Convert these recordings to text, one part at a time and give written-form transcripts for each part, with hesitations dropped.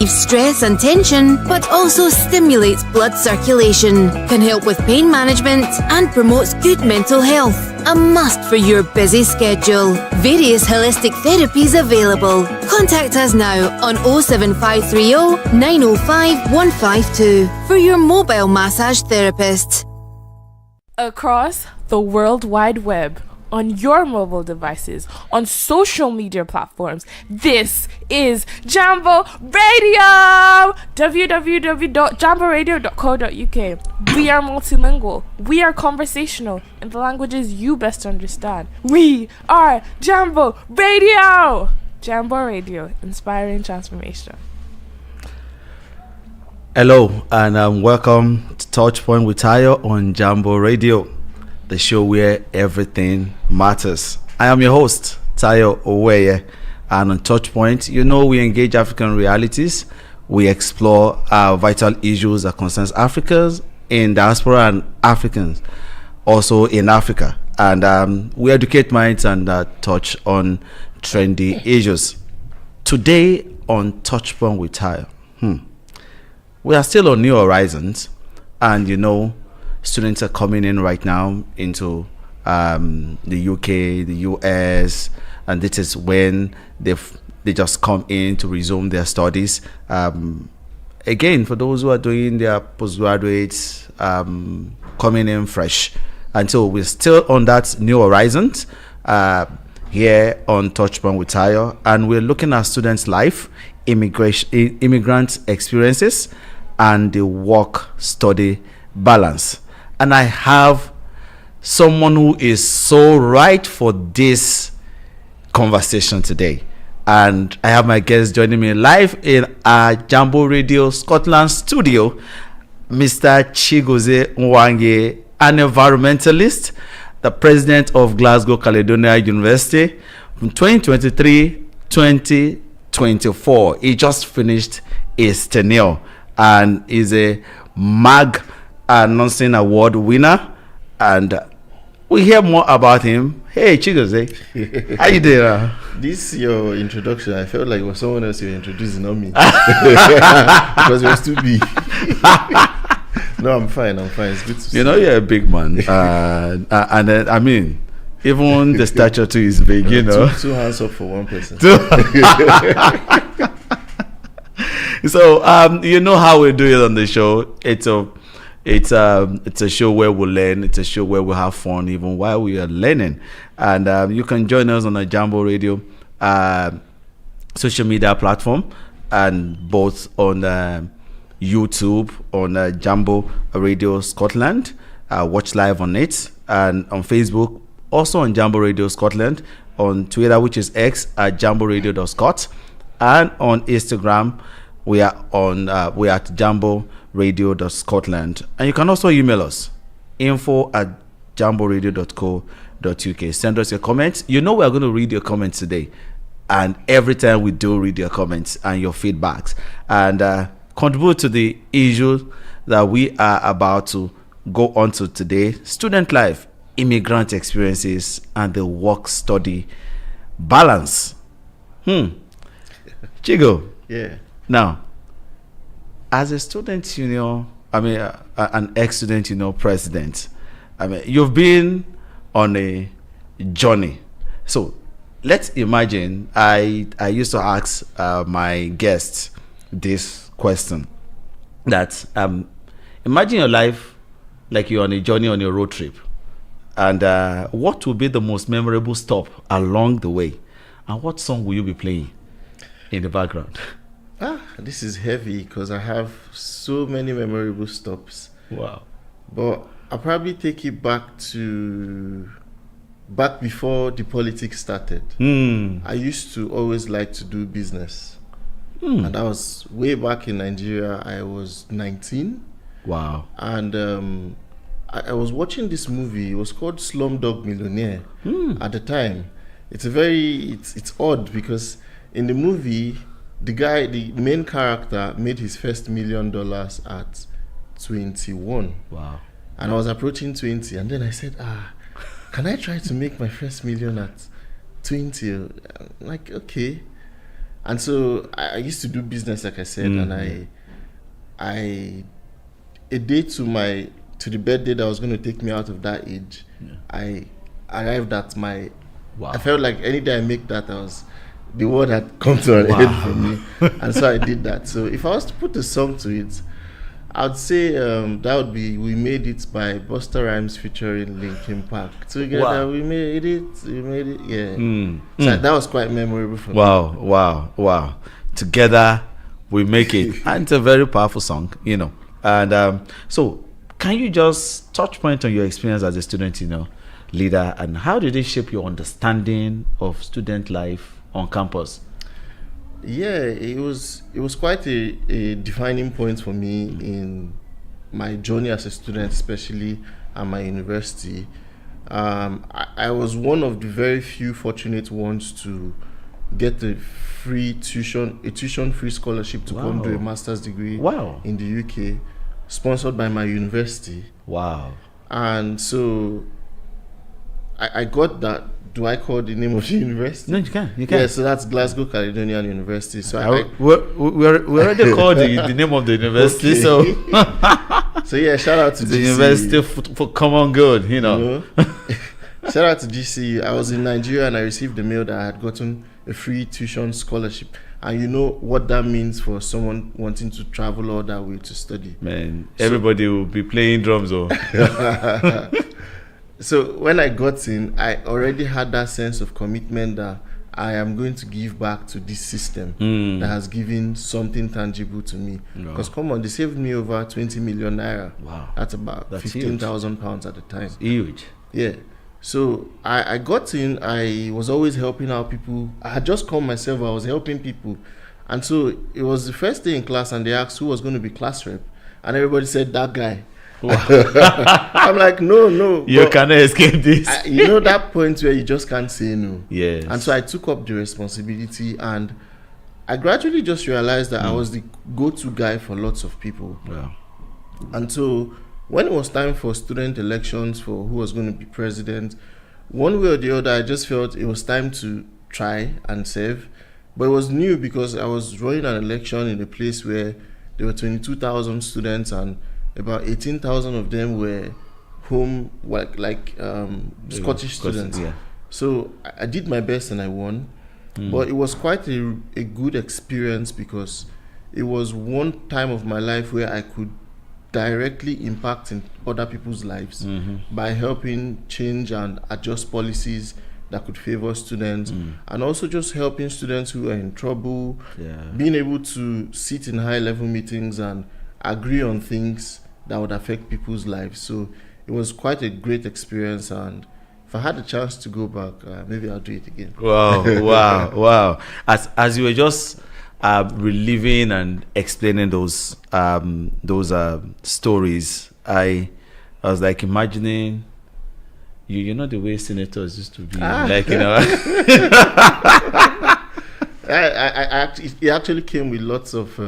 Stress and tension, but also stimulates blood circulation, can help with pain management, and promotes good mental health. A must for your busy schedule. Various holistic therapies available. Contact us now on 07530 905 152 for your mobile massage therapist. Across the World Wide Web, on your mobile devices, on social media platforms, this is Jambo Radio! www.jamboradio.co.uk. We are multilingual. We are conversational in the languages you best understand. We are Jambo Radio! Jambo Radio, inspiring transformation. Hello, and welcome to TouchPoint with Tayo on Jambo Radio, the show where everything matters. I am your host, Tayo Uwaigwe, and on TouchPoint, we engage African realities. We explore vital issues that concerns Africans in diaspora and Africans also in Africa. And we educate minds and touch on trendy issues. Today on TouchPoint with Tayo, we are still on New Horizons, and students are coming in right now into the UK, the US, and this is when they just come in to resume their studies. Again, for those who are doing their postgraduates, coming in fresh. And so we're still on that New Horizons here on TouchPoint with Tayo, and we're looking at students' life, immigrant experiences, and the work-study balance. And I have someone who is so right for this conversation today. And I have my guest joining me live in our Jambo Radio Scotland studio, Mr. Chigozie Uwaigwe, an environmentalist, the president of Glasgow Caledonia University from 2023-2024. He just finished his tenure and is a MAG Nonsen Award winner, and we hear more about him. Hey Chigozie, how you doing? This your introduction, I felt like it was someone else you were introducing, not me. Because it was too big. No, I'm fine. It's good to see you. You're a big man, and I mean, even the stature too is big. Two hands up for one person. So how we do it on the show. It's a show where we learn. It's a show where we have fun even while we are learning. And you can join us on the Jambo Radio social media platform, and both on YouTube on Jambo Radio Scotland. Watch live on it, and on Facebook also on Jambo Radio Scotland, on Twitter, which is X at jamboradio.scot, and on Instagram we are at jamboradio.scotland, and you can also email us info@jamboradio.co.uk. Send us your comments. We are going to read your comments today, and every time we do read your comments and your feedbacks, and contribute to the issue that we are about to go on to today: student life, immigrant experiences, and the work-study balance. Chigo. Yeah. Now, as a student, an ex-student, president, you've been on a journey. So let's imagine, I used to ask my guests this question, that imagine your life like you're on a journey, on your road trip, and what will be the most memorable stop along the way, and what song will you be playing in the background? This is heavy because I have so many memorable stops. Wow. But I'll probably take it back before the politics started. I used to always like to do business. And that was way back in Nigeria. I was 19. Wow. And I was watching this movie. It was called Slumdog Millionaire. At the time. It's odd because in the movie, the main character made his first $1 million at 21. Wow. And I was approaching 20, and then I said, can I try to make my first million at 20? I'm like, okay. And so I used to do business, like I said, and a day to the birthday that was going to take me out of that age, I arrived at my. Wow. I felt like any day I make that, the world had come to an end for me, and so I did that. So if I was to put a song to it, I'd say that would be "We Made It" by Busta Rhymes featuring Linkin Park. Together we made it. Yeah. So that was quite memorable for me. Wow. Together we make it. And it's a very powerful song, you know. And so can you just touch point on your experience as a student, you know, leader, and how did it shape your understanding of student life on campus? Yeah, it was quite a defining point for me in my journey as a student, especially at my university. I was one of the very few fortunate ones to get a tuition-free scholarship to come do a master's degree in the UK, sponsored by my university. Wow. And so I got that. Do I call the name of the university? No, you can. Yeah, so that's Glasgow Caledonian University. So we already called the name of the university. Okay. So so yeah, shout out to the GCU. University for Common Good, you know. Shout out to GCU. I was in Nigeria and I received a mail that I had gotten a free tuition scholarship. And you know what that means for someone wanting to travel all that way to study. Man, everybody will be playing drums. So when I got in, I already had that sense of commitment that I am going to give back to this system that has given something tangible to me. Because come on, they saved me over 20 million naira. Wow. That's about 15,000 pounds at the time. That's huge. Yeah. So I got in, I was always helping out people. I had just come myself, I was helping people. And so it was the first day in class and they asked who was going to be class rep. And everybody said, that guy. Wow. I'm like, no. You cannot escape this. You know that point where you just can't say no. Yes. And so I took up the responsibility and I gradually just realized that I was the go-to guy for lots of people. Yeah. And so when it was time for student elections for who was going to be president, one way or the other, I just felt it was time to try and serve. But it was new because I was running an election in a place where there were 22,000 students and about 18,000 of them were home, Scottish students. Yeah. So I did my best and I won. But it was quite a good experience because it was one time of my life where I could directly impact in other people's lives by helping change and adjust policies that could favor students and also just helping students who are in trouble, being able to sit in high-level meetings and agree on things that would affect people's lives. So it was quite a great experience, and if I had the chance to go back, maybe I'll do it again. Wow. As you were just reliving and explaining those stories, I was like imagining you know the way senators used to be like, you know. It actually came with lots of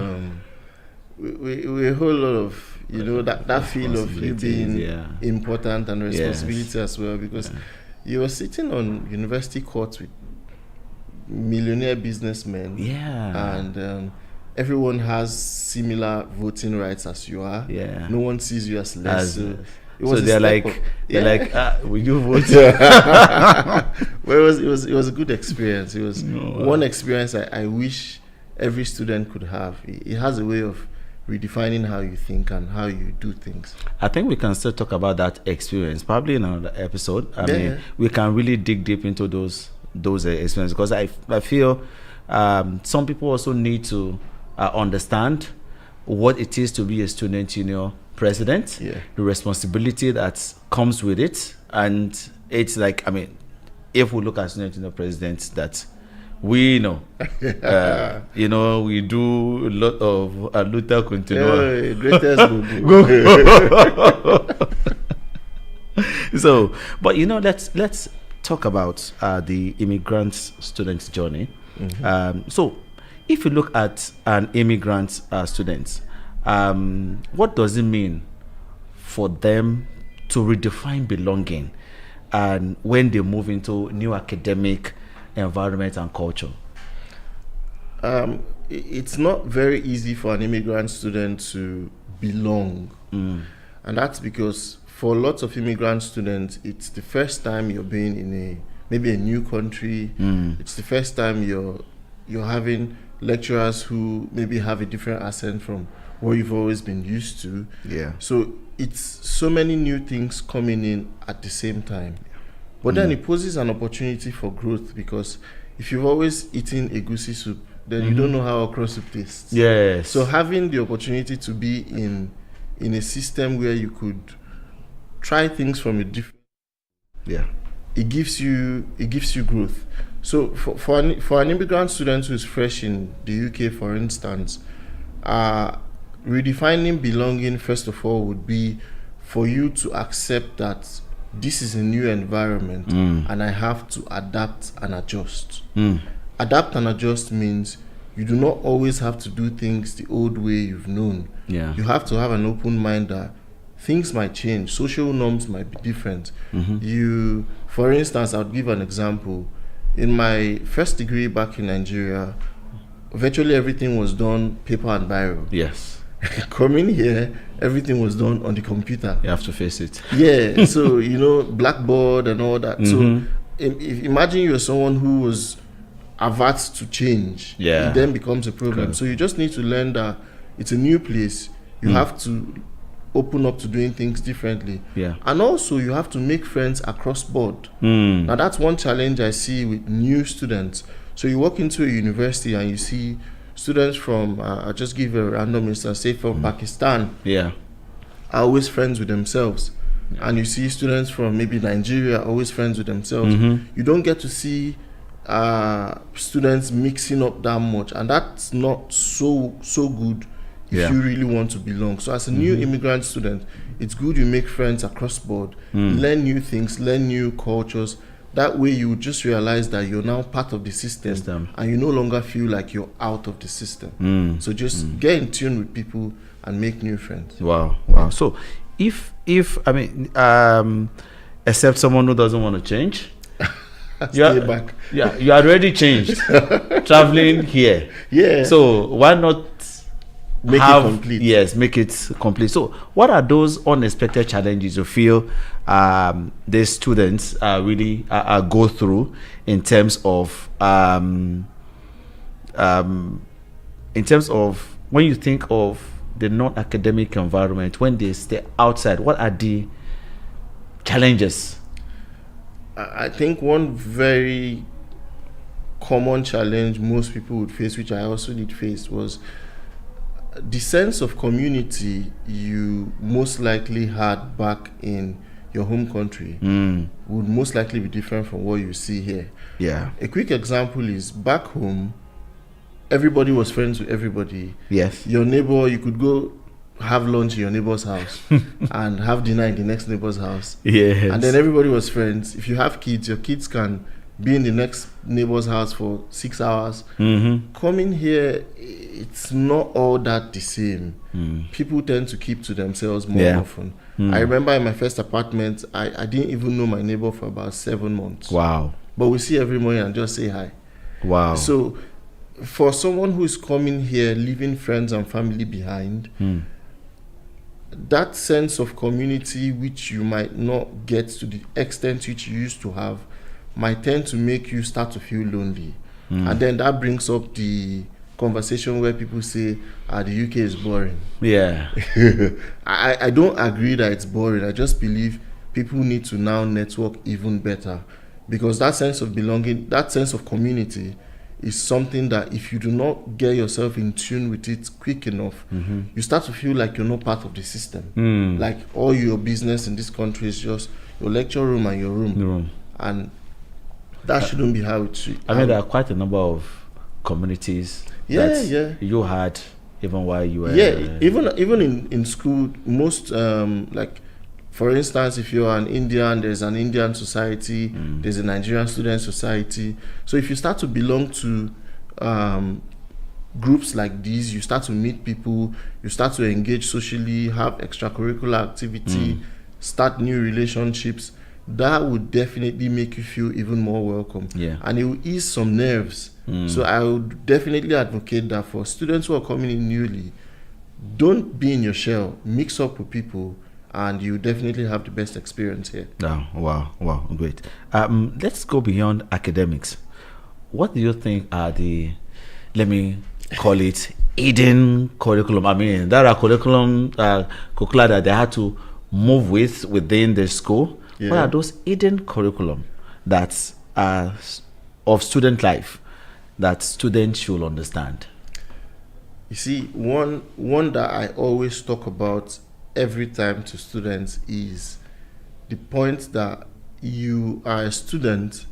with a whole lot of, you know, that feel of you being important and responsibility as well, because you were sitting on university courts with millionaire businessmen, and everyone has similar voting rights as you are. No one sees you as less. So they're like, will you vote? Well, it was a good experience. It was one experience I wish every student could have. It has a way of redefining how you think and how you do things. I think we can still talk about that experience probably in another episode. I mean, we can really dig deep into those experiences, because I feel some people also need to understand what it is to be a student union president, the responsibility that comes with it. And it's like, I mean, if we look at student union presidents, that we know, you know, we do a lot of Luther continua. So, but you know, let's talk about the immigrant students' journey. So, if you look at an immigrant student, what does it mean for them to redefine belonging, and when they move into new academic environment and culture? It's not very easy for an immigrant student to belong. And that's because for lots of immigrant students, it's the first time you're being in maybe a new country. It's the first time you're having lecturers who maybe have a different accent from what you've always been used to. Yeah. So it's so many new things coming in at the same time. But then it poses an opportunity for growth, because if you've always eaten egusi soup, then you don't know how okra soup tastes. Yes. So having the opportunity to be in a system where you could try things from a different, it gives you growth. So for an immigrant student who's fresh in the UK, for instance, redefining belonging, first of all, would be for you to accept that this is a new environment and I have to adapt and adjust. Adapt and adjust means you do not always have to do things the old way you've known. Yeah. You have to have an open mind that things might change, social norms might be different. For instance, I'll give an example. In my first degree back in Nigeria, virtually everything was done paper and biro. Yes. Coming here, everything was done on the computer. You have to face it. Yeah, so blackboard and all that. So imagine you're someone who was averse to change. Yeah. It then becomes a problem. Okay. So you just need to learn that it's a new place. You have to open up to doing things differently. Yeah. And also you have to make friends across board. Now that's one challenge I see with new students. So you walk into a university and you see students from, I'll just give a random instance, say from Pakistan, Yeah. are always friends with themselves. And you see students from maybe Nigeria always friends with themselves. You don't get to see students mixing up that much, and that's not so good if you really want to belong. So as a new immigrant student, it's good you make friends across board, learn new things, learn new cultures. That way you just realize that you're now part of the system and you no longer feel like you're out of the system. So just get in tune with people and make new friends. Wow. So if I mean, except someone who doesn't want to change, Stay back. Yeah, you are already changed traveling here. Yeah. So why not Make it complete. Yes, make it complete. So what are those unexpected challenges you feel these students really go through in terms of when you think of the non-academic environment, when they stay outside, what are the challenges? I think one very common challenge most people would face, which I also did face, was the sense of community you most likely had back in your home country would most likely be different from what you see here. Yeah. A quick example is back home, everybody was friends with everybody. Yes. Your neighbor, you could go have lunch in your neighbor's house and have dinner in the next neighbor's house. Yes. And then everybody was friends. If you have kids, your kids can be in the next neighbor's house for 6 hours. Coming here, it's not all that the same. People tend to keep to themselves more often. I remember in my first apartment, I didn't even know my neighbor for about 7 months. Wow. But we see every morning and just say hi. Wow. So for someone who is coming here, leaving friends and family behind, that sense of community which you might not get to the extent which you used to have might tend to make you start to feel lonely. And then that brings up the conversation where people say, the UK is boring. Yeah. I don't agree that it's boring. I just believe people need to now network even better, because that sense of belonging, that sense of community is something that if you do not get yourself in tune with it quick enough, you start to feel like you're not part of the system. Like all your business in this country is just your lecture room and your room. And that shouldn't be how it should. I mean, there are quite a number of communities that you had even while you were... even in school, most, like, for instance, if you're an Indian, there's an Indian society, there's a Nigerian student society. So if you start to belong to groups like these, you start to meet people, you start to engage socially, have extracurricular activity, start new relationships, that would definitely make you feel even more welcome. Yeah. And it will ease some nerves. So I would definitely advocate that for students who are coming in newly, don't be in your shell, mix up with people, and you definitely have the best experience here. Oh, wow, great. Let's go beyond academics. What do you think are the, let me call it, hidden curriculum? I mean, there are curricula that they had to move within the school. Yeah. What are those hidden curriculum that are of student life that students should understand? You see, one that I always talk about every time to students is the point that you are a student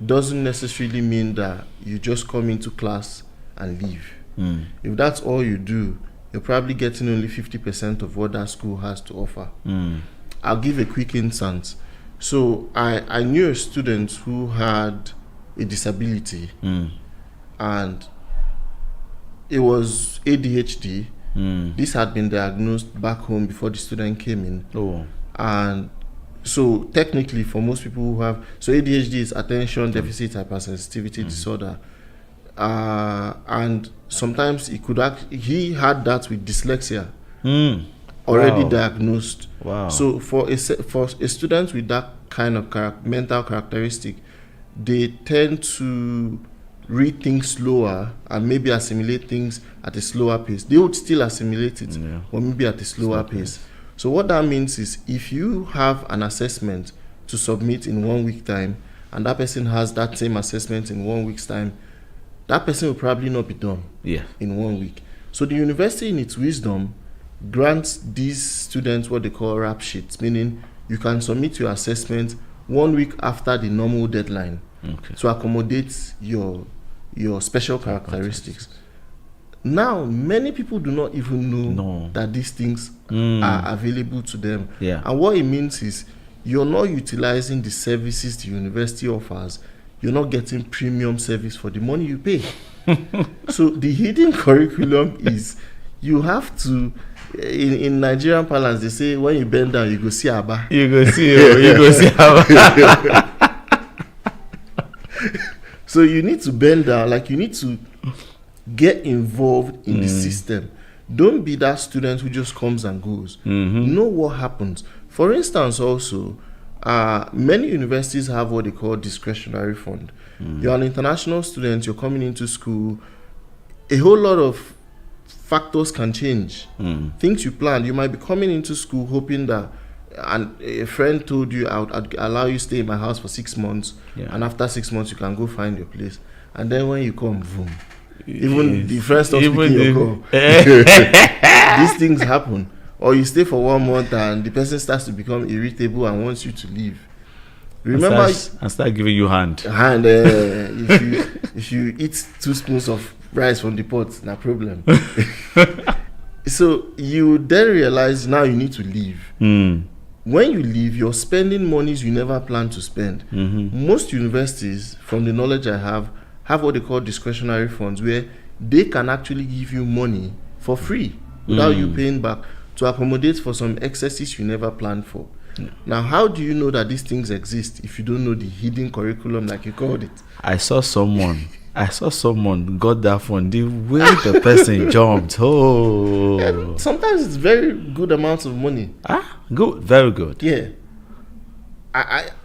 doesn't necessarily mean that you just come into class and leave. If that's all you do, you're probably getting only 50% of what that school has to offer. I'll give a quick instance. So I knew a student who had a disability, and it was ADHD. This had been diagnosed back home before the student came in. And so technically for most people who have, so ADHD is attention deficit hypersensitivity disorder. And sometimes he had that with dyslexia already diagnosed. So for a student with that kind of mental characteristic, they tend to read things slower and maybe assimilate things at a slower pace. They would still assimilate it, but maybe at a slower pace. So what that means is, if you have an assessment to submit in 1 week time, and that person has that same assessment in 1 week's time, that person will probably not be done in 1 week. So the university, in its wisdom, grants these students what they call rap sheets, meaning you can submit your assessment 1 week after the normal deadline to accommodate your special characteristics. Now, many people do not even know that these things are available to them. And what it means is, you're not utilizing the services the university offers. You're not getting premium service for the money you pay. So the hidden curriculum is, you have to, in Nigerian parlance, they say, when you bend down, you go see Abba. You go see Abba. So you need to bend down, like you need to get involved in the system. Don't be that student who just comes and goes. Know what happens. For instance, also, many universities have what they call discretionary fund. You're an international student, you're coming into school, a whole lot of factors can change. Things you planned, you might be coming into school hoping that, and a friend told you, I'd allow you to stay in my house for 6 months, and after 6 months you can go find your place. And then when you come, boom, even the friend stops picking your call. These things happen. Or you stay for 1 month and the person starts to become irritable and wants you to leave. Remember, and start giving you hand. If you eat 2 spoons of rice from the pot, no problem. So you then realize now you need to leave. When you leave, you're spending monies you never planned to spend. Most universities, from the knowledge I have what they call discretionary funds, where they can actually give you money for free without you paying back, to accommodate for some excesses you never planned for. Now, how do you know that these things exist if you don't know the hidden curriculum, like you called it? I saw someone got that fund. The way the person jumped. Sometimes it's very good amounts of money. Good, very good. Yeah.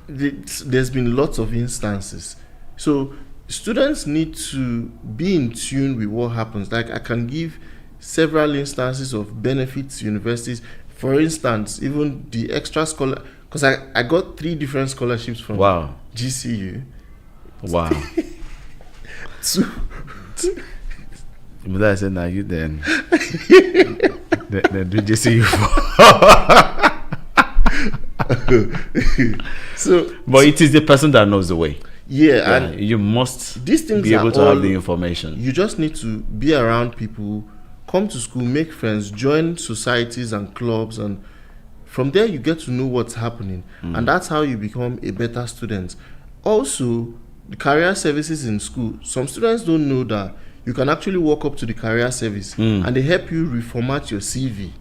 There's been lots of instances. So students need to be in tune with what happens. Like, I can give several instances of benefits universities. For instance, even the extra scholar, because I got 3 different scholarships from GCU. Wow. But I said, now you then do GCU. So, but it is the person that knows the way. And you must be able to have the information. You just need to be around people, come to school, make friends, join societies and clubs, and from there you get to know what's happening. And that's how you become a better student. Also, the career services in school, some students don't know that you can actually walk up to the career service and they help you reformat your CV.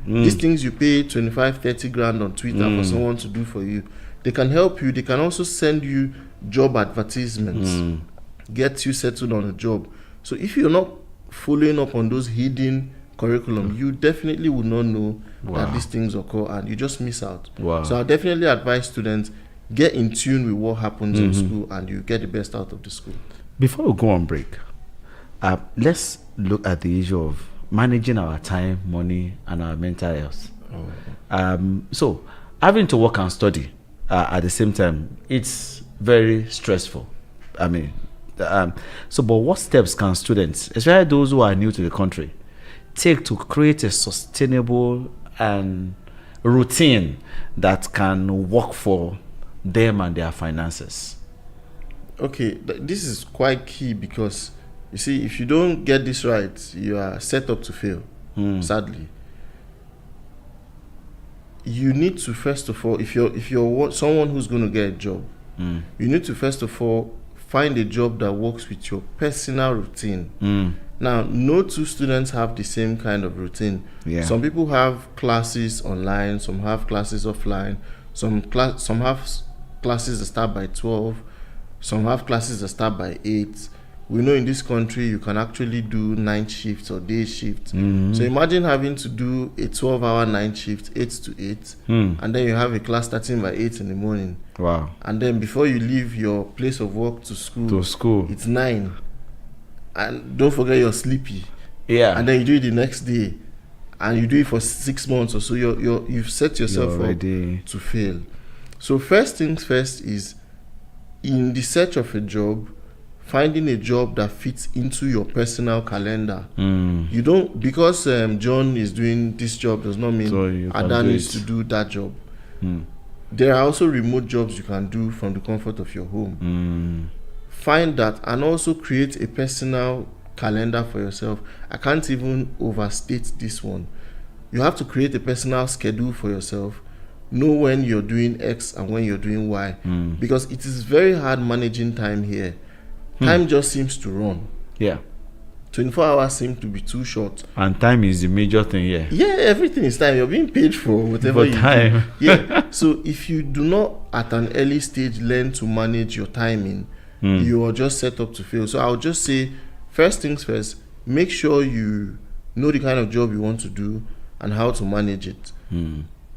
These things you pay 25-30 grand on Twitter for someone to do for you. They can help you. They can also send you job advertisements, get you settled on a job. So if you're not following up on those hidden curriculum, you definitely would not know that these things occur, and you just miss out. So I definitely advise students, get in tune with what happens in school, and you get the best out of the school. Before we go on break, let's look at the issue of managing our time, money, and our mental health. So having to work and study at the same time, it's very stressful. I mean, but what steps can students, especially those who are new to the country, take to create a sustainable and routine that can work for them and their finances? Okay, this is quite key, because you see, if you don't get this right, you are set up to fail. Sadly, you need to, first of all, if you're someone who's going to get a job, you need to first of all find a job that works with your personal routine. Now, no two students have the same kind of routine. Some people have classes online, some have classes offline, some have classes that start by 12, some have classes that start by 8. We know in this country you can actually do night shifts or day shifts. So imagine having to do a 12-hour night shift, 8 to 8, and then you have a class starting by 8 in the morning. And then before you leave your place of work to school, it's 9. And don't forget you're sleepy. And then you do it the next day, and you do it for 6 months or so. You've set yourself up to fail. So first things first is, in the search of a job, finding a job that fits into your personal calendar. You don't, because John is doing this job does not mean Adam needs to do that job. There are also remote jobs you can do from the comfort of your home. Find that, and also create a personal calendar for yourself. I can't even overstate this one. You have to create a personal schedule for yourself. Know when you're doing X and when you're doing Y, because it is very hard managing time here. Time just seems to run. 24 hours seem to be too short. And time is the major thing here. Everything is time. You're being paid for whatever you do. So if you do not at an early stage learn to manage your timing, you are just set up to fail. So I'll just say, first things first, make sure you know the kind of job you want to do and how to manage it.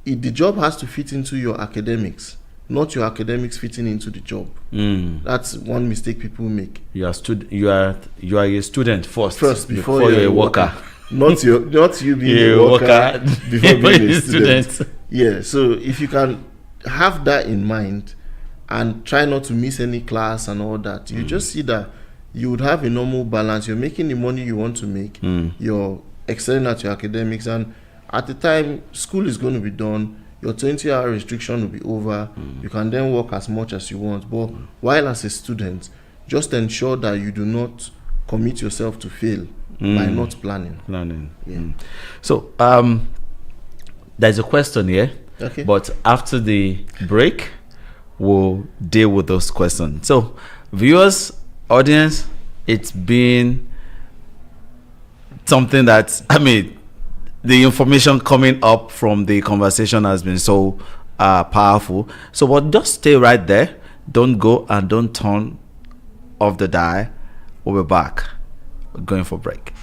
The job has to fit into your academics, not your academics fitting into the job. That's one mistake people make. You are a student first before you're a worker. not you being a worker before being a student. So if you can have that in mind and try not to miss any class and all that, you just see that you would have a normal balance. You're making the money you want to make. You're excelling at your academics, and at the time school is going to be done, your 20-hour restriction will be over. You can then work as much as you want. But while as a student, just ensure that you do not commit yourself to fail by not planning. So there's a question here, but after the break we'll deal with those questions. So viewers, audience, it's been something that, the information coming up from the conversation has been so powerful. So but just stay right there. Don't go and don't turn off the dial. We'll be back. We're going for break.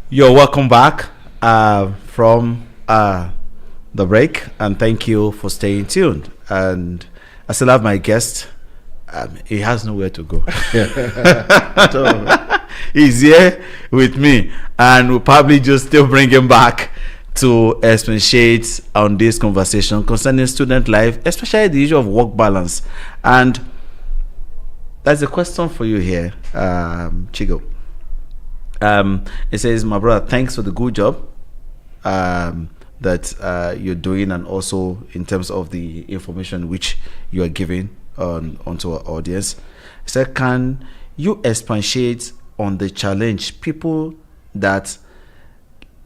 You're welcome back from the break, and thank you for staying tuned. And I still have my guest. He has nowhere to go. He's here with me, and we'll probably just still bring him back to expatiate on this conversation concerning student life, especially the issue of work balance. And there's a question for you here, Chigo. It says, my brother, thanks for the good job that you're doing, and also in terms of the information which you are giving onto our audience. It said, can you expatiate on the challenge people that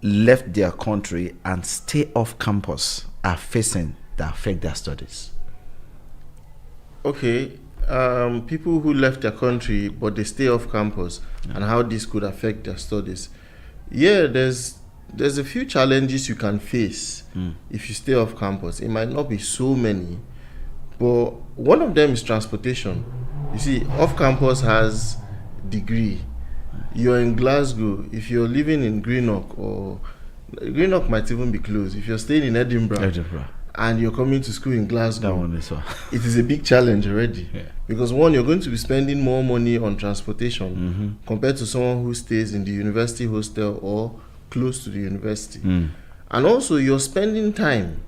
left their country and stay off campus are facing that affect their studies? Okay. People who left their country but they stay off campus, and how this could affect their studies. Yeah, there's a few challenges you can face if you stay off campus. It might not be so many, but one of them is transportation. You see, off campus has degree. You're in Glasgow. If you're living in Greenock, or Greenock might even be closed. If you're staying in Edinburgh. And you're coming to school in Glasgow, it is a big challenge already. Yeah. Because one, you're going to be spending more money on transportation compared to someone who stays in the university hostel or close to the university. And also, you're spending time.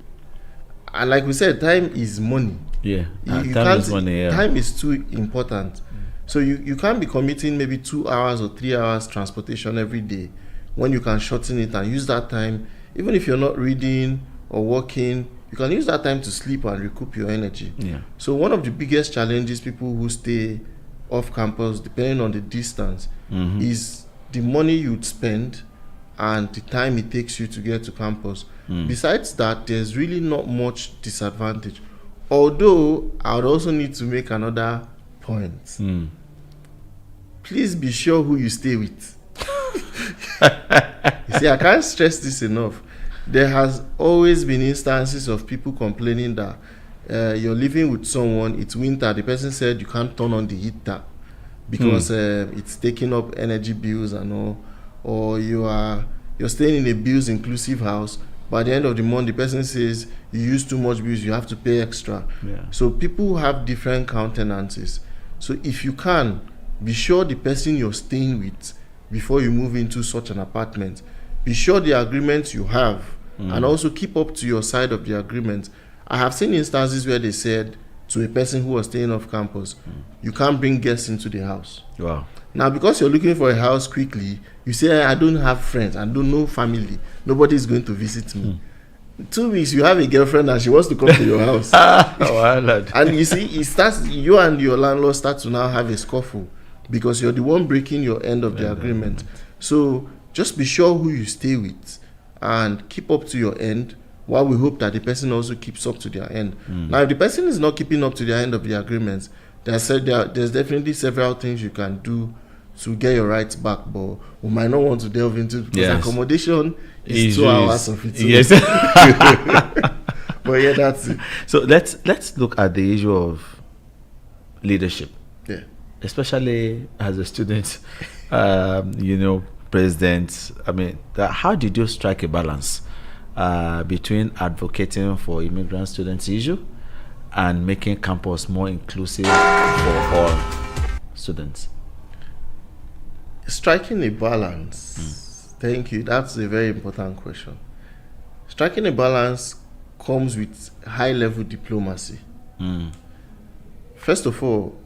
And like we said, time is money. Yeah, time is money. Yeah. Time is too important. So you can't be committing maybe 2 hours or 3 hours transportation every day when you can shorten it and use that time, even if you're not reading or working. You can use that time to sleep and recoup your energy. Yeah. So one of the biggest challenges people who stay off campus, depending on the distance, is the money you'd spend and the time it takes you to get to campus. Besides that, there's really not much disadvantage. Although, I would also need to make another point. Please be sure who you stay with. You see, I can't stress this enough. There has always been instances of people complaining that you're living with someone, it's winter, the person said you can't turn on the heater because it's taking up energy bills and all, or you're staying in a bills inclusive house. By the end of the month, the person says you use too much bills, you have to pay extra. Yeah. So people have different countenances. So if you can, be sure the person you're staying with before you move into such an apartment. Be sure the agreements you have, and also keep up to your side of the agreement. I have seen instances where they said to a person who was staying off campus, you can't bring guests into the house. Wow. Now, because you're looking for a house quickly, you say, I don't have friends, I don't know family, nobody is going to visit me. 2 weeks, you have a girlfriend and she wants to come to your house. And you see, you and your landlord start to now have a scuffle because you're the one breaking your end of the agreement. So just be sure who you stay with and keep up to your end, while we hope that the person also keeps up to their end. Now, if the person is not keeping up to their end of the agreement, there's definitely several things you can do to get your rights back, but we might not want to delve into it because accommodation is 2 hours of it. Yes. But yeah, that's it. So let's look at the issue of leadership. Yeah. Especially as a student, president. I mean, how did you strike a balance between advocating for immigrant students' issue and making campus more inclusive for all students? Striking a balance. Thank you. That's a very important question. Striking a balance comes with high-level diplomacy. First of all,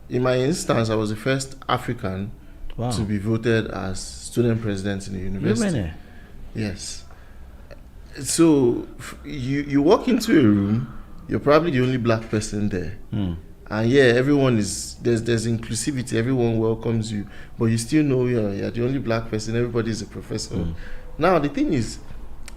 in my instance, I was the first African to be voted as student president in the university. Yes. So you walk into a room, you're probably the only black person there. And yeah, everyone is, there's inclusivity, everyone welcomes you, but you still know you're the only black person, everybody is a professor. Now, the thing is,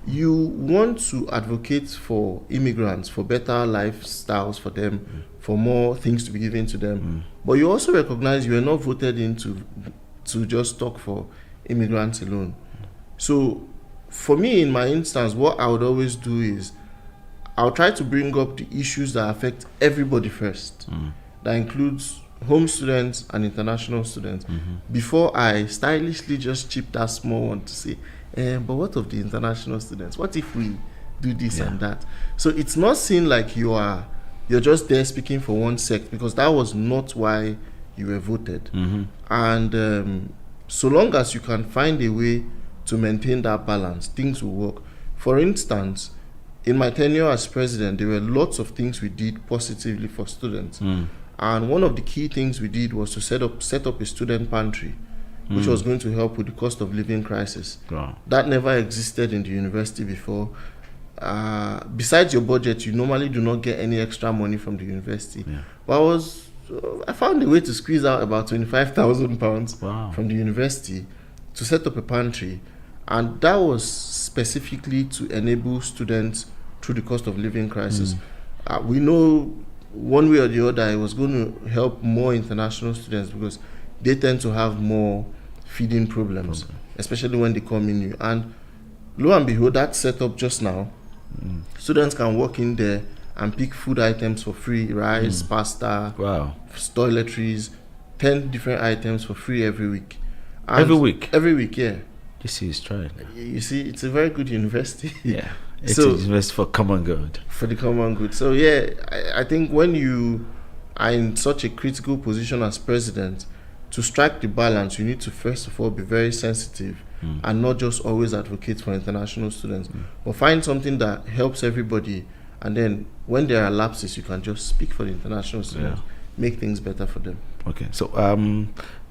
you want to advocate for immigrants, for better lifestyles for them, for more things to be given to them. But you also recognize you are not voted in to just talk for immigrants alone. So for me, in my instance, what I would always do is I'll try to bring up the issues that affect everybody first. That includes home students and international students before I stylishly just chip that small one to say, but what of the international students? What if we do this and that? So it's not seen like you're just there speaking for one sect, because that was not why you were voted. And so long as you can find a way to maintain that balance, things will work. For instance, in my tenure as president, there were lots of things we did positively for students. And one of the key things we did was to set up a student pantry, which was going to help with the cost of living crisis. Wow. That never existed in the university before. Besides your budget, you normally do not get any extra money from the university. But I found a way to squeeze out about £25,000 from the university to set up a pantry. And that was specifically to enable students through the cost of living crisis. We know one way or the other it was going to help more international students, because they tend to have more feeding problems, especially when they come in new. And lo and behold, that set up just now. Students can walk in there and pick food items for free: rice, pasta, toiletries, 10 different items for free every week. And every week, yeah. This is trying. You see, it's a very good university. Yeah, it's a university for common good. For the common good. So yeah, I think when you are in such a critical position as president, to strike the balance, you need to first of all be very sensitive and not just always advocate for international students, but find something that helps everybody. And then when there are lapses, you can just speak for the international students, make things better for them. Okay, so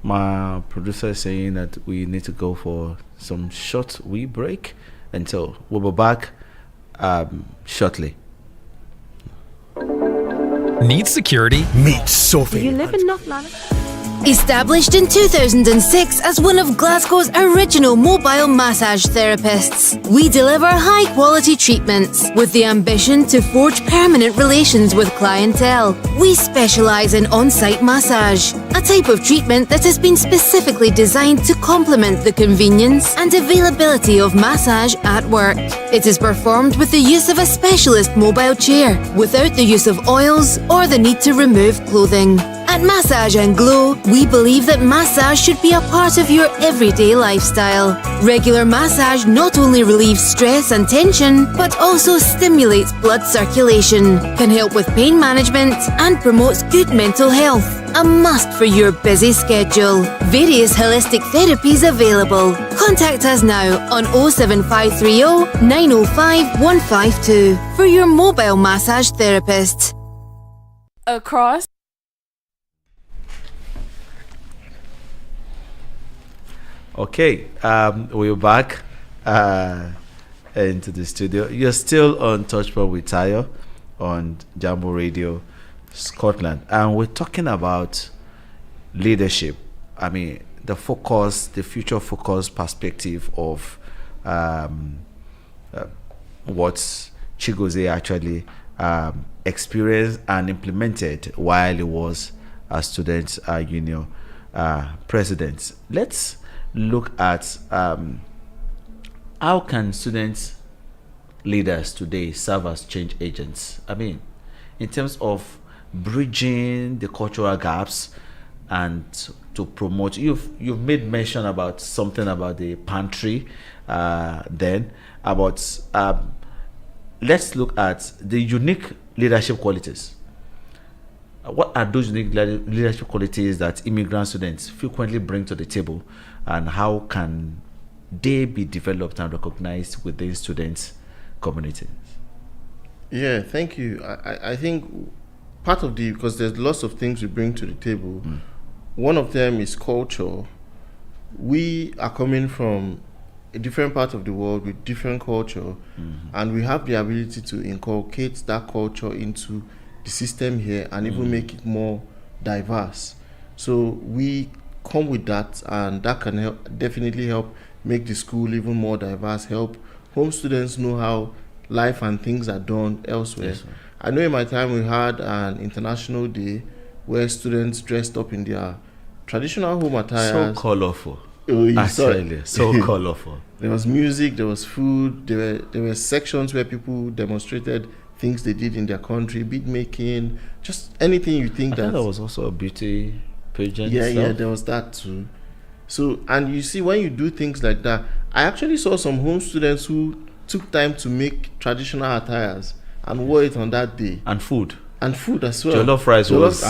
my producer is saying that we need to go for some short wee break, and so we'll be back shortly. Need security? Meet Sophie. You live in North London? Established in 2006 as one of Glasgow's original mobile massage therapists, we deliver high-quality treatments with the ambition to forge permanent relations with clientele. We specialise in on-site massage, a type of treatment that has been specifically designed to complement the convenience and availability of massage at work. It is performed with the use of a specialist mobile chair, without the use of oils or the need to remove clothing. At Massage and Glow, we believe that massage should be a part of your everyday lifestyle. Regular massage not only relieves stress and tension, but also stimulates blood circulation, can help with pain management, and promotes good mental health. A must for your busy schedule. Various holistic therapies available. Contact us now on 07530 905 152 for your mobile massage therapist. Across. Okay, we're back into the studio. You're still on TouchPoint with Tayo on Jambo Radio Scotland, and we're talking about leadership. I mean, the future focus perspective of what Chigozie actually experienced and implemented while he was a student union president. Let's look at how can student leaders today serve as change agents. I mean, in terms of bridging the cultural gaps and to promote. You've made mention about something about the pantry. Then about let's look at the unique leadership qualities. What are those unique leadership qualities that immigrant students frequently bring to the table, and how can they be developed and recognized within students' communities? Yeah, thank you. I think part of because there's lots of things we bring to the table. One of them is culture. We are coming from a different part of the world with different culture, and we have the ability to inculcate that culture into the system here and even make it more diverse. So we come with that, and that can definitely help make the school even more diverse, help home students know how life and things are done elsewhere. Yes, I know in my time we had an international day where students dressed up in their traditional home attire. So colorful. So colorful. There was music, there was food, there were sections where people demonstrated things they did in their country, bead making, just anything you think I thought there was also a beauty pageant. Yeah, there was that too. So, and you see, when you do things like that, I actually saw some home students who took time to make traditional attires and wore it on that day. And food as well. Jollof rice was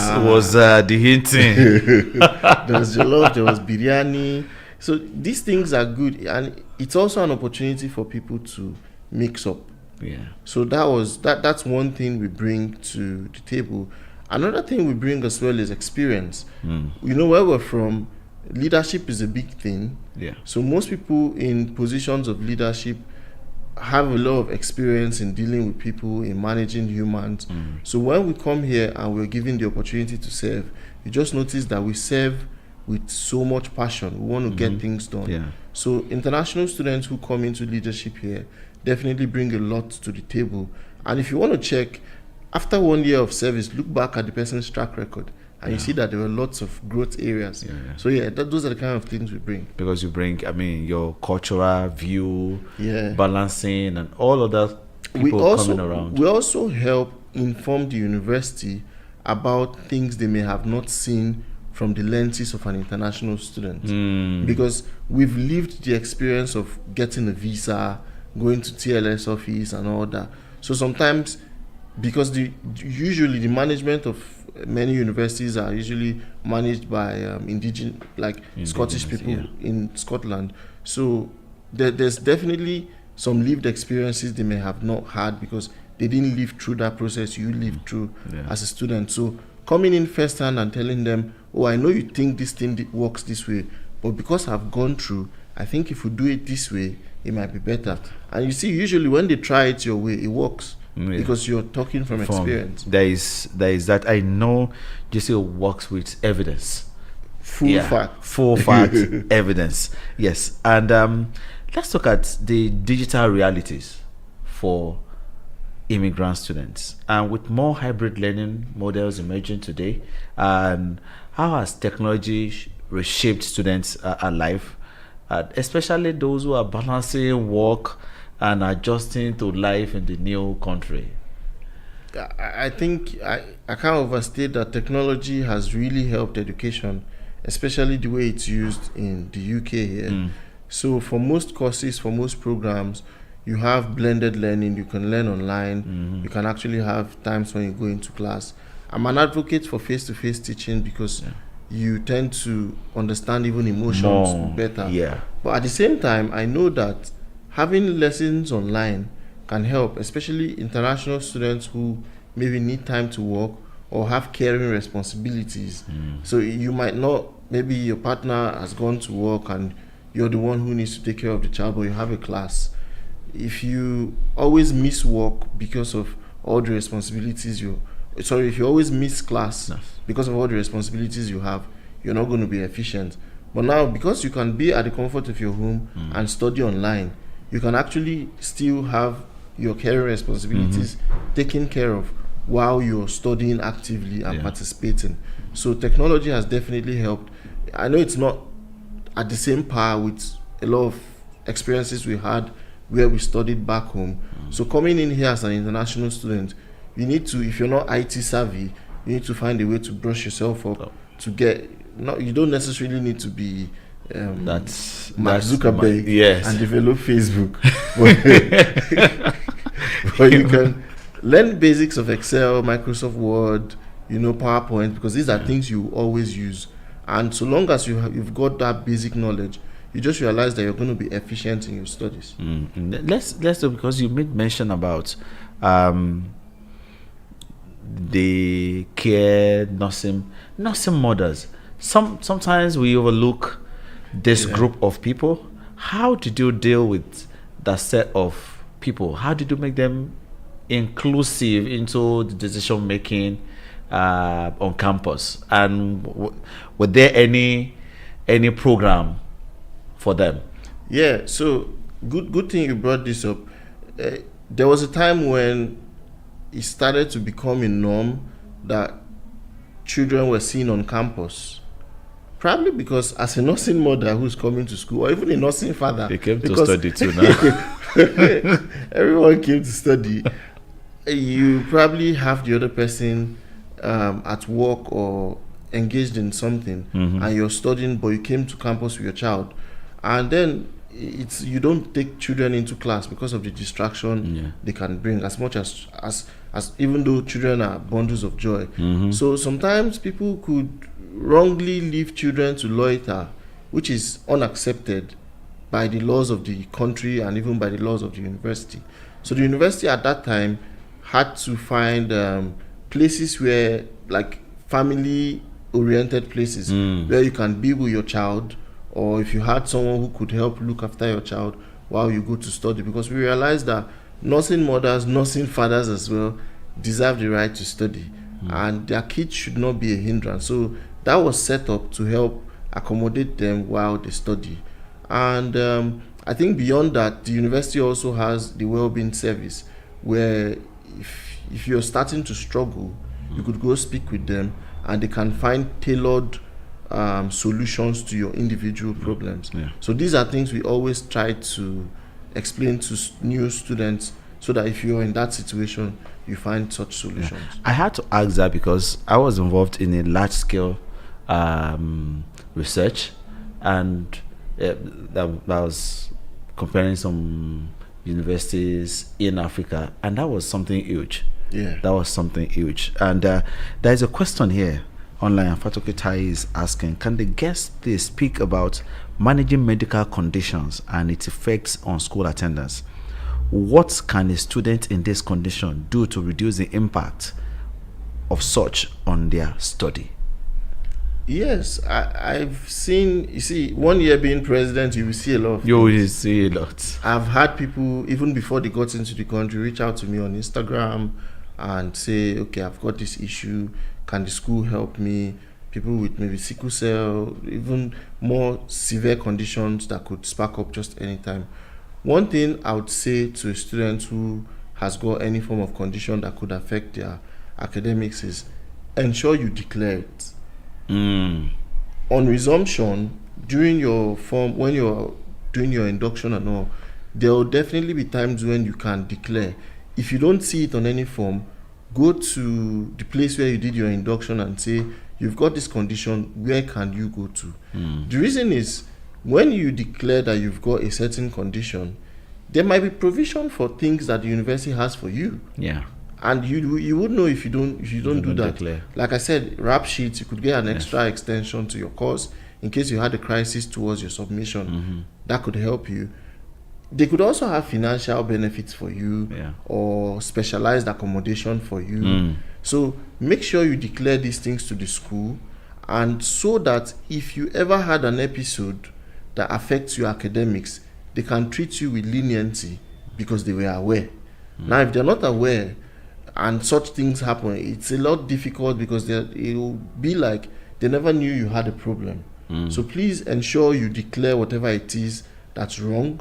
the hinting. There was jollof, there was biryani. So these things are good, and it's also an opportunity for people to mix up. Yeah. So that's one thing we bring to the table. Another thing we bring as well is experience. You know, where we're from, leadership is a big thing. Yeah. So most people in positions of leadership have a lot of experience in dealing with people, in managing humans. So when we come here and we're given the opportunity to serve, you just notice that we serve with so much passion. We want to get things done. Yeah. So international students who come into leadership here definitely bring a lot to the table. And if you want to check, after 1 year of service, look back at the person's track record, and you see that there were lots of growth areas. So those are the kind of things we bring. Because you bring, I mean, your cultural view, Yeah. balancing, and all of that people coming around. We also help inform the university about things they may have not seen from the lenses of an international student. Because we've lived the experience of getting a visa, going to TLS office and all that. So sometimes, because usually the management of many universities are usually managed by indigenous Scottish people in Scotland. So there's definitely some lived experiences they may have not had because they didn't live through that process you lived through as a student. So coming in firsthand and telling them, oh, I know you think this thing works this way, but because I've gone through, I think if we do it this way, it might be better. And you see, usually when they try it your way, it works. Because you're talking from experience. There is that. I know JCO works with evidence. Full fact evidence. Yes. And let's look at the digital realities for immigrant students. And with more hybrid learning models emerging today, and how has technology reshaped students' life, especially those who are balancing work and adjusting to life in the new country? I think I can't overstate that technology has really helped education, especially the way it's used in the UK here. So for most courses, for most programs, you have blended learning. You can learn online. You can actually have times when you go into class. I'm an advocate for face-to-face teaching because you tend to understand even emotions better. Yeah. But at the same time, I know that having lessons online can help, especially international students who maybe need time to work or have caring responsibilities. So you might not, maybe your partner has gone to work and you're the one who needs to take care of the child, but you have a class. If you always miss work because of all the responsibilities if you always miss class because of all the responsibilities you have, you're not going to be efficient. But now, because you can be at the comfort of your home and study online, you can actually still have your career responsibilities taken care of while you're studying actively and participating. So technology has definitely helped. I know it's not at the same par with a lot of experiences we had where we studied back home. So coming in here as an international student, you need to, if you're not IT savvy, you need to find a way to brush yourself up to get, you don't necessarily need to be Mark Zuckerberg and develop Facebook. But you can learn basics of Excel, Microsoft Word, PowerPoint, because these are things you always use. And so long as you've got that basic knowledge, you just realize that you're going to be efficient in your studies. Let's do, because you made mention about the care nursing mothers. Sometimes we overlook this group of people. How did you deal with that set of people? How did you make them inclusive into the decision making on campus? And were there any program for them? Yeah, so good thing you brought this up. There was a time when it started to become a norm that children were seen on campus. Probably because as a nursing mother who's coming to school, or even a nursing father, they came to study too now. Everyone came to study. You probably have the other person at work or engaged in something, and you're studying, but you came to campus with your child, and then you don't take children into class because of the distraction they can bring, as much as even though children are bundles of joy. So sometimes people could wrongly leave children to loiter, which is unaccepted by the laws of the country and even by the laws of the university. So the university at that time had to find places where, like, family oriented places where you can be with your child, or if you had someone who could help look after your child while you go to study, because we realized that nursing mothers, nursing fathers as well deserve the right to study, and their kids should not be a hindrance. So that was set up to help accommodate them while they study. And I think beyond that, the university also has the well-being service, where if you're starting to struggle, you could go speak with them and they can find tailored solutions to your individual problems. So these are things we always try to explain to new students, so that if you're in that situation, you find such solutions. I had to ask that because I was involved in a large-scale research, and that was comparing some universities in Africa, and that was something huge. That was something huge. And there's a question here online. Fatoke Tai is asking, can the guests please speak about managing medical conditions and its effects on school attendance? What can a student in this condition do to reduce the impact of such on their study? Yes, I've seen, you see, 1 year being president, you will see a lot of You will things. see a lot. I've had people, even before they got into the country, reach out to me on Instagram and say, okay, I've got this issue, can the school help me? People with maybe sickle cell, even more severe conditions that could spark up just anytime. One thing I would say to a student who has got any form of condition that could affect their academics is ensure you declare it. On resumption, during your form, when you're doing your induction and all, there will definitely be times when you can declare. If you don't see it on any form, go to the place where you did your induction and say, you've got this condition, where can you go to? The reason is, when you declare that you've got a certain condition, there might be provision for things that the university has for you. And you would know if you don't do that. Declare. Like I said, rap sheets, you could get an extra extension to your course in case you had a crisis towards your submission. That could help you. They could also have financial benefits for you, or specialized accommodation for you. So make sure you declare these things to the school, and so that if you ever had an episode that affects your academics, they can treat you with leniency because they were aware. Now, if they're not aware and such things happen, it's a lot difficult, because it will be like they never knew you had a problem. So please ensure you declare whatever it is that's wrong.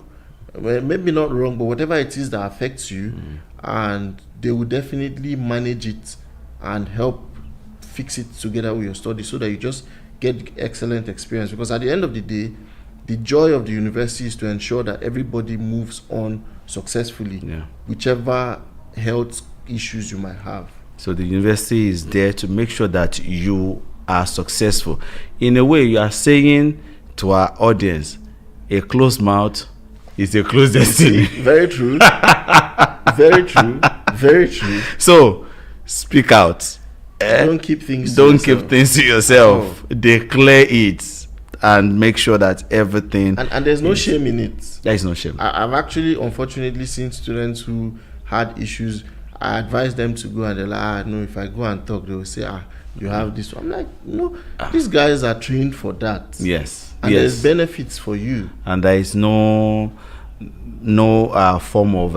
Well, maybe not wrong, but whatever it is that affects you, and they will definitely manage it and help fix it together with your study, so that you just get excellent experience. Because at the end of the day, the joy of the university is to ensure that everybody moves on successfully, whichever health issues you might have. So the university is there to make sure that you are successful. In a way, you are saying to our audience, a closed mouth is a closed destiny. Very true. Very true. Very true. So speak out. Don't keep things to yourself. Declare it and make sure that everything, and there's no shame in it. There is no shame. I've actually unfortunately seen students who had issues. I advise them to go, and they're like, no, if I go and talk, they will say, you have this. I'm like, no, these guys are trained for that. And there's benefits for you. And there is no form of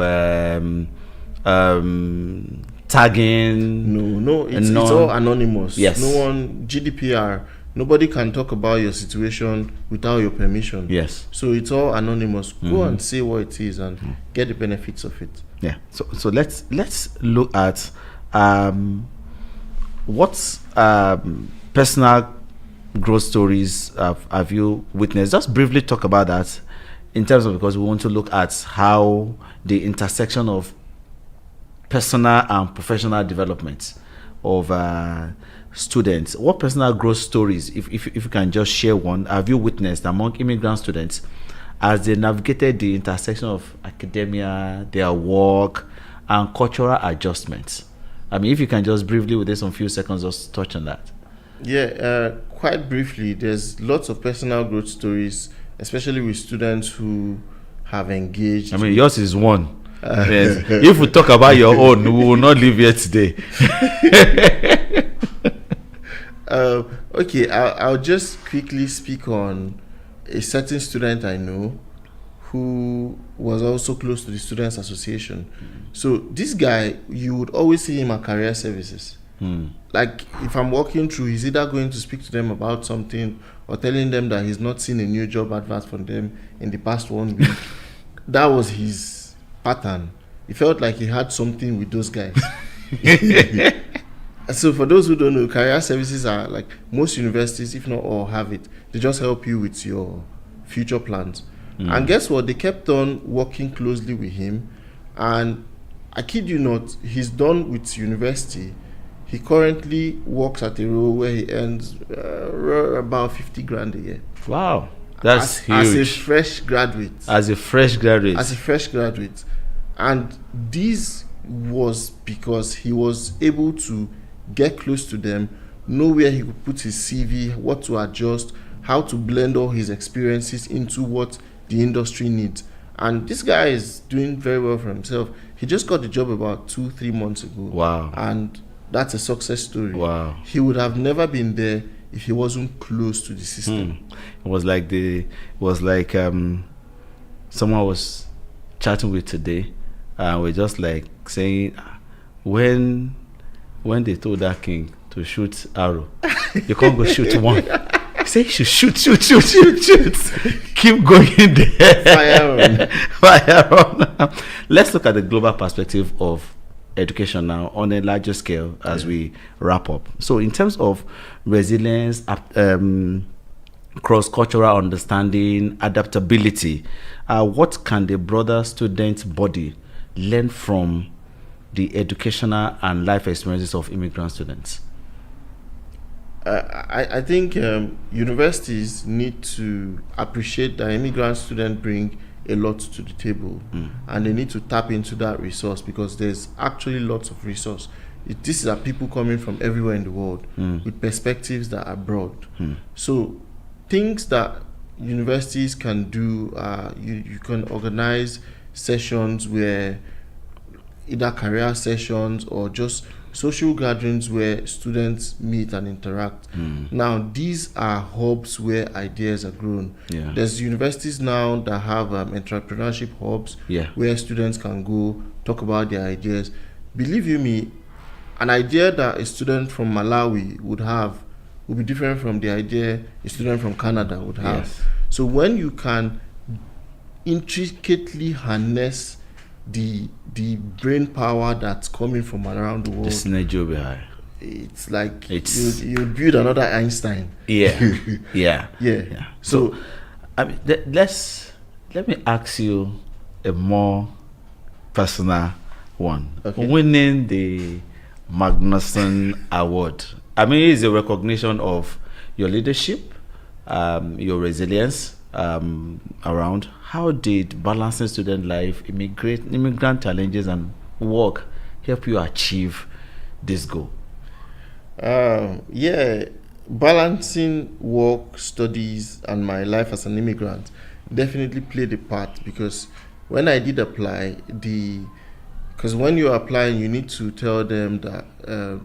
tagging. No, it's all anonymous. No one, GDPR, nobody can talk about your situation without your permission. So it's all anonymous. Go and say what it is and get the benefits of it. So let's look at what personal growth stories have you witnessed. Just briefly talk about that, in terms of, because we want to look at how the intersection of personal and professional development of students. What personal growth stories, if you can just share one, have you witnessed among immigrant students as they navigated the intersection of academia, their work, and cultural adjustments? I mean, if you can just briefly, within some few seconds, just touch on that. Yeah, quite briefly, there's lots of personal growth stories, especially with students who have engaged. I mean, yours is one. Yes. If we talk about your own, we will not leave here today. Okay, I'll just quickly speak on a certain student I know who was also close to the Students Association. So this guy, you would always see him at career services. Like if I'm walking through, he's either going to speak to them about something or telling them that he's not seen a new job advert from them in the past 1 week. That was his pattern. He felt like he had something with those guys. So for those who don't know, career services are like most universities, if not all, have it. They just help you with your future plans. And guess what? They kept on working closely with him. And I kid you not, he's done with university. He currently works at a role where he earns about 50 grand a year. Wow, that's huge. As a fresh graduate. As a fresh graduate. And this was because he was able to get close to them, know where he could put his CV, what to adjust, how to blend all his experiences into what the industry needs. And this guy is doing very well for himself. He just got the job about 2-3 months ago. Wow. And that's a success story. Wow. He would have never been there if he wasn't close to the system. It was like someone was chatting with today, and we're just like saying, when they told that king to shoot arrow, you can't go shoot one. Say you should shoot. Keep going there. Fire on. Let's look at the global perspective of education now on a larger scale as we wrap up. So in terms of resilience, cross-cultural understanding, adaptability, what can the broader student body learn from the educational and life experiences of immigrant students? I think universities need to appreciate that immigrant students bring a lot to the table, and they need to tap into that resource, because there's actually lots of resource. These are people coming from everywhere in the world with perspectives that are broad. So things that universities can do, you can organize sessions where either career sessions or just social gatherings where students meet and interact. Now, these are hubs where ideas are grown. There's universities now that have entrepreneurship hubs where students can go talk about their ideas. Believe you me, an idea that a student from Malawi would have would be different from the idea a student from Canada would have. So when you can intricately harness the brain power that's coming from around the world, the synergy will be high. It's like you build another Einstein. Yeah. So I mean, let me ask you a more personal one. Winning the Magnuson Award, I mean, it's a recognition of your leadership, your resilience around. How did balancing student life, immigrant challenges, and work help you achieve this goal? Balancing work, studies, and my life as an immigrant definitely played a part, because when I did apply, because when you're applying, you need to tell them that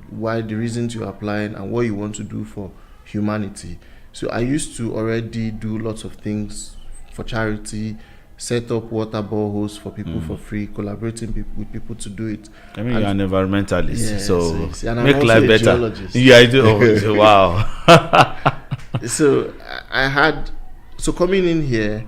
why the reasons you're applying and what you want to do for humanity. So I used to already do lots of things for charity, set up water boreholes for people for free, collaborating with people to do it. I mean, you're an environmentalist, so and make I'm life also better. Geologist. Yeah, I do. Wow. So coming in here,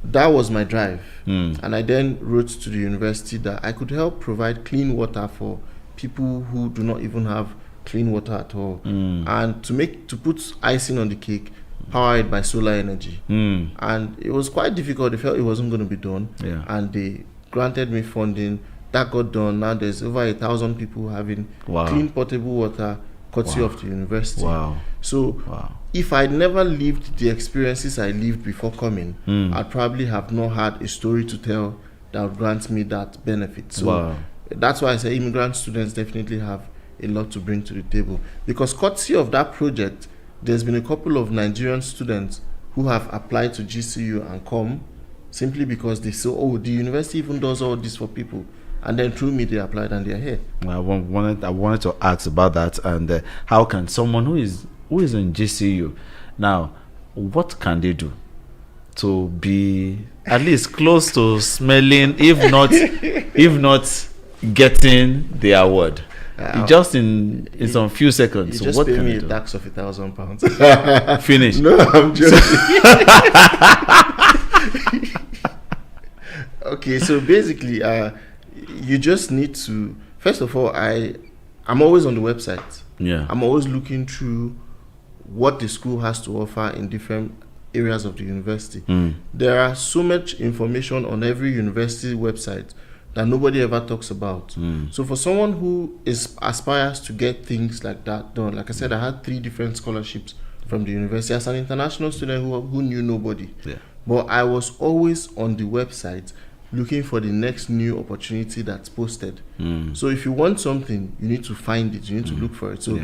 that was my drive. And I then wrote to the university that I could help provide clean water for people who do not even have clean water at all. And to put icing on the cake, powered by solar energy. And it was quite difficult. They felt it wasn't going to be done. And they granted me funding that got done. Now there's over 1,000 people having clean potable water courtesy of the university. So if I never lived the experiences I lived before coming, I'd probably have not had a story to tell that would grant me that benefit. So that's why I say immigrant students definitely have a lot to bring to the table. Because courtesy of that project, there's been a couple of Nigerian students who have applied to GCU and come simply because they say, oh, the university even does all this for people. And then through me, they applied and they're here. I wanted to ask about that, and how can someone who is in GCU now, what can they do to be at least close to smelling, if not getting the award? Just in some few seconds. You just what pay can me you a do? tax of £1,000. Finish. No, I'm joking. Okay, so basically, you just need to. First of all, I'm always on the website. Yeah. I'm always looking through what the school has to offer in different areas of the university. There are so much information on every university website that nobody ever talks about. So for someone who aspires to get things like that done, like I said, I had 3 different scholarships from the university as an international student who knew nobody. But I was always on the website looking for the next new opportunity that's posted. So if you want something, you need to find it, you need to look for it. So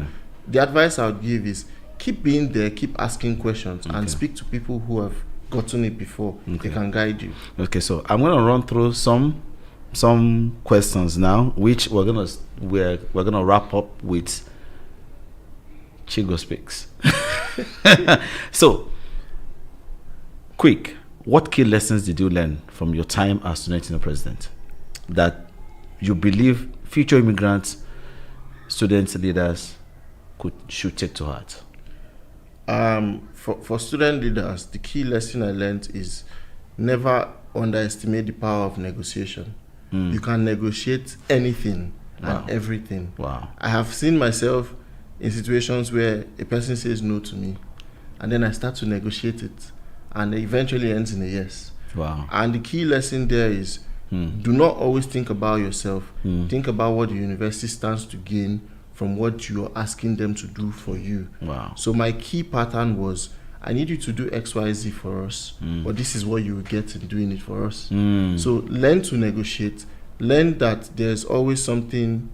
the advice I would give is keep being there, keep asking questions, and speak to people who have gotten it before. They can guide you. Okay, so I'm going to run through some questions now, which we're gonna wrap up with Chigo Speaks. So, quick, what key lessons did you learn from your time as student union president that you believe future immigrants, student leaders should take to heart? For student leaders, the key lesson I learned is never underestimate the power of negotiation. You can negotiate anything and everything. I have seen myself in situations where a person says no to me, and then I start to negotiate it, and it eventually ends in a yes. And the key lesson there is do not always think about yourself. Think about what the university stands to gain from what you are asking them to do for you. So my key pattern was, I need you to do XYZ for us, but this is what you will get in doing it for us. So learn to negotiate. Learn that there's always something,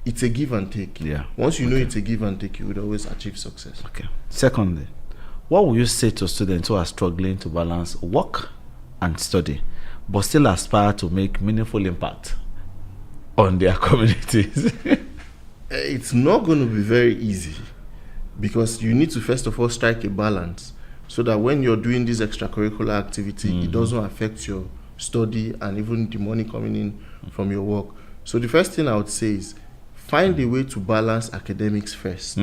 it's a give and take. Once you know it's a give and take, you would always achieve success. Secondly, what would you say to students who are struggling to balance work and study, but still aspire to make meaningful impact on their communities? It's not going to be very easy, because you need to first of all strike a balance so that when you're doing this extracurricular activity, it doesn't affect your study and even the money coming in from your work. So the first thing I would say is find a way to balance academics first.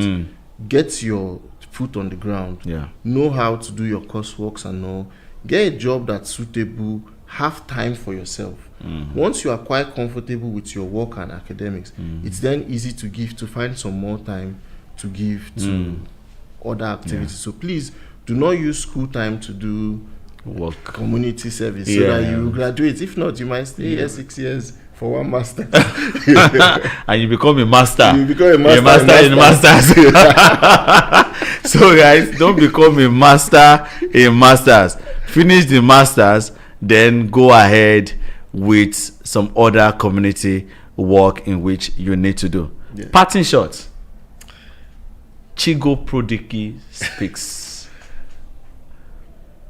Get your foot on the ground. Know how to do your courseworks and all. Get a job that's suitable. Have time for yourself. Once you are quite comfortable with your work and academics, it's then easy to find some more time to give to other activities. So please do not use school time to do work, community service, so that you graduate. If not, you might stay here 6 years for one master. And you become a master. You become a master in masters. So guys, don't become a master in masters. Finish the masters, then go ahead with some other community work in which you need to do. Parting shot. Chigozie Speaks.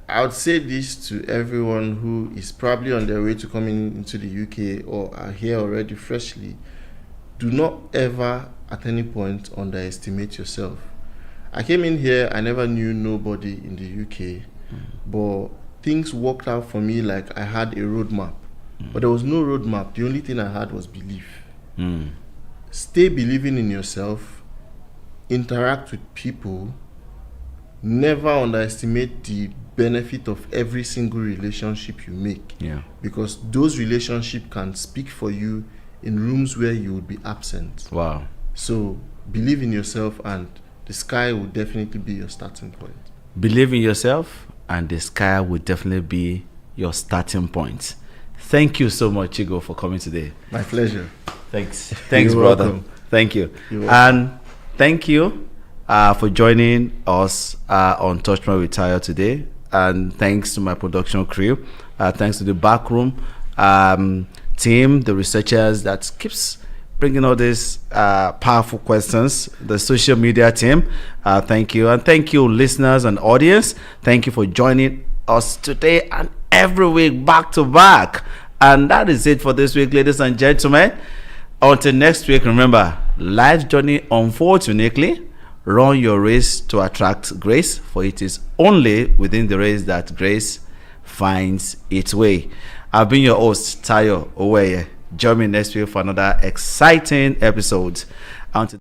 I would say this to everyone who is probably on their way to coming into the UK or are here already freshly. Do not ever at any point underestimate yourself. I came in here, I never knew nobody in the UK, but things worked out for me like I had a roadmap. But there was no roadmap. The only thing I had was belief. Stay believing in yourself. Interact with people. Never underestimate the benefit of every single relationship you make. Because those relationships can speak for you in rooms where you would be absent. So believe in yourself, and the sky will definitely be your starting point. Believe in yourself, and the sky will definitely be your starting point. Thank you so much, Chigo, for coming today. My pleasure. Thanks, You're brother. welcome. Thank you. You're welcome. And thank you for joining us on TouchPoint with Tayo today. And thanks to my production crew. Thanks to the backroom team, the researchers that keeps bringing all these powerful questions, the social media team. Thank you. And thank you, listeners and audience. Thank you for joining us today and every week, back to back. And that is it for this week, ladies and gentlemen. Until next week, remember, life's journey unfolds uniquely. Run your race to attract grace, for it is only within the race that grace finds its way. I've been your host, Tayo Uwaigwe. Join me next week for another exciting episode. Until